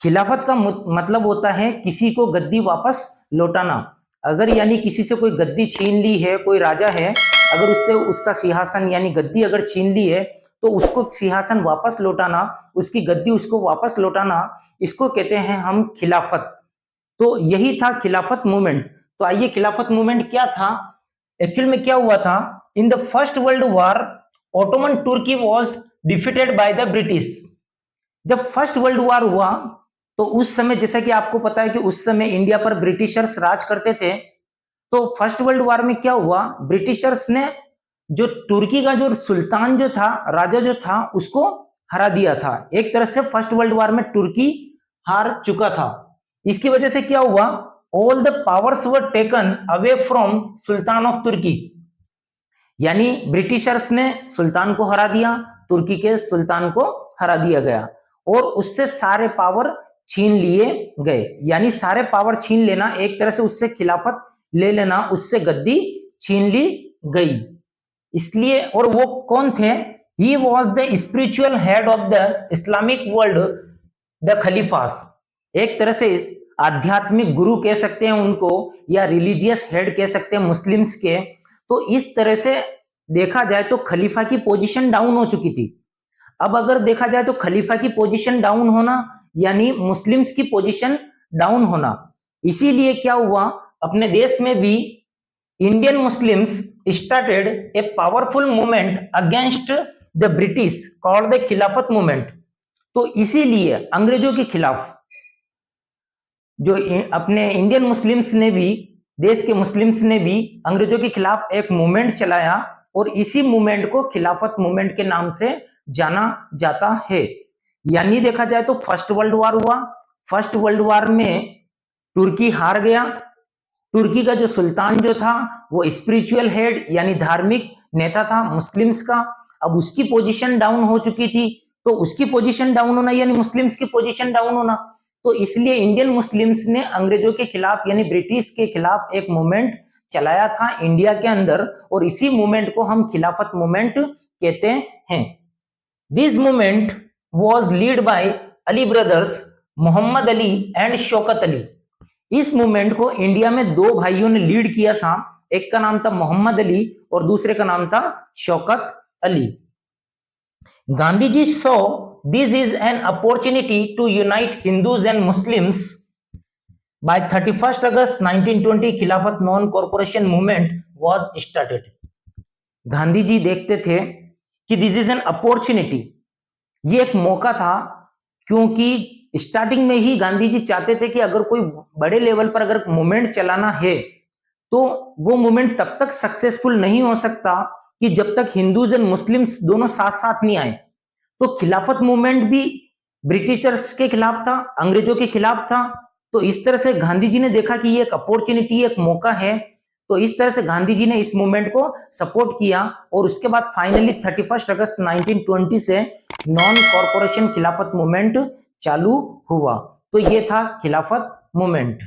खिलाफत का मतलब होता है किसी को गद्दी वापस लौटाना। अगर यानी किसी से कोई गद्दी छीन ली है, कोई राजा है, अगर उससे उसका सिंहासन यानी गद्दी अगर छीन ली है तो उसको सिंहासन वापस लौटाना, उसकी गद्दी उसको वापस लौटाना, इसको कहते हैं हम खिलाफत। तो यही था खिलाफत मूवमेंट। तो आइए खिलाफत मूवमेंट क्या था, एक्चुअल में क्या हुआ था। In the first world war Ottoman तुर्की was defeated by the British. जब फर्स्ट वर्ल्ड वॉर हुआ तो उस समय जैसा कि आपको पता है कि उस समय इंडिया पर ब्रिटिशर्स राज करते थे। तो फर्स्ट वर्ल्ड वॉर में क्या हुआ, ब्रिटिशर्स ने जो तुर्की का जो सुल्तान जो था, राजा जो था, उसको हरा दिया था। एक तरह से फर्स्ट वर्ल्ड वॉर में तुर्की हार चुका था। इसकी वजह से क्या हुआ, all the powers were taken away from sultan of Turkey. यानी ब्रिटिशर्स ने सुल्तान को हरा दिया, तुर्की के सुल्तान को हरा दिया गया और उससे सारे पावर छीन लिए गए। यानी सारे पावर छीन लेना, एक तरह से उससे खिलाफत ले लेना, उससे गद्दी छीन ली गई। इसलिए, और वो कौन थे, he was the spiritual head of the Islamic world, the khalifas. एक तरह से आध्यात्मिक गुरु कह सकते हैं उनको, या रिलीजियस हेड कह सकते हैं मुस्लिम्स के। तो इस तरह से देखा जाए तो खलीफा की पोजीशन डाउन हो चुकी थी। अब अगर देखा जाए तो खलीफा की पोजीशन डाउन होना यानी मुस्लिम्स की पोजीशन डाउन होना। इसीलिए क्या हुआ, अपने देश में भी Indian Muslims started a powerful movement against the British called the खिलाफत मूवमेंट। तो इसीलिए अंग्रेजों के खिलाफ जो अपने इंडियन मुस्लिम्स ने भी, देश के मुस्लिम्स ने भी अंग्रेजों के खिलाफ एक मूवमेंट चलाया और इसी मूवमेंट को खिलाफत मूवमेंट के नाम से जाना जाता है। यानी देखा जाए तो फर्स्ट वर्ल्ड वॉर हुआ, फर्स्ट वर्ल्ड वॉर में तुर्की हार गया। तुर्की का जो सुल्तान जो था वो स्पिरिचुअल हेड यानी धार्मिक नेता था मुस्लिम्स का। अब उसकी पोजीशन डाउन हो चुकी थी, तो उसकी पोजीशन डाउन होना यानी मुस्लिम्स की पोजीशन डाउन होना। तो इसलिए इंडियन मुस्लिम्स ने अंग्रेजों के खिलाफ यानी ब्रिटिश के खिलाफ एक मूवमेंट चलाया था इंडिया के अंदर, और इसी मूवमेंट को हम खिलाफत मूवमेंट कहते हैं। This movement was lead by Ali brothers, Mohammad Ali and Shaukat Ali. इस मूवमेंट को इंडिया में दो भाइयों ने लीड किया था, एक का नाम था मोहम्मद अली और दूसरे का नाम था Shaukat Ali. Gandhi ji saw this is an opportunity to unite Hindus and Muslims. By 31 August 1920 Khilafat non cooperation movement was started. Gandhi ji देखते थे कि दिस इज एन अपॉर्चुनिटी, ये एक मौका था, क्योंकि स्टार्टिंग में ही गांधी जी चाहते थे कि अगर कोई बड़े लेवल पर अगर मूवमेंट चलाना है तो वो मूवमेंट तब तक सक्सेसफुल नहीं हो सकता कि जब तक हिंदूज एंड मुस्लिम्स दोनों साथ साथ नहीं आए। तो खिलाफत मूवमेंट भी ब्रिटिशर्स के खिलाफ था, अंग्रेजों के खिलाफ था। तो इस तरह से गांधी जी ने देखा कि ये एक अपॉर्चुनिटी, एक मौका है, तो इस तरह से गांधी जी ने इस मूवमेंट को सपोर्ट किया और उसके बाद फाइनली 31 अगस्त 1920 से नॉन कॉर्पोरेशन खिलाफत मूवमेंट चालू हुआ। तो ये था खिलाफत मूवमेंट।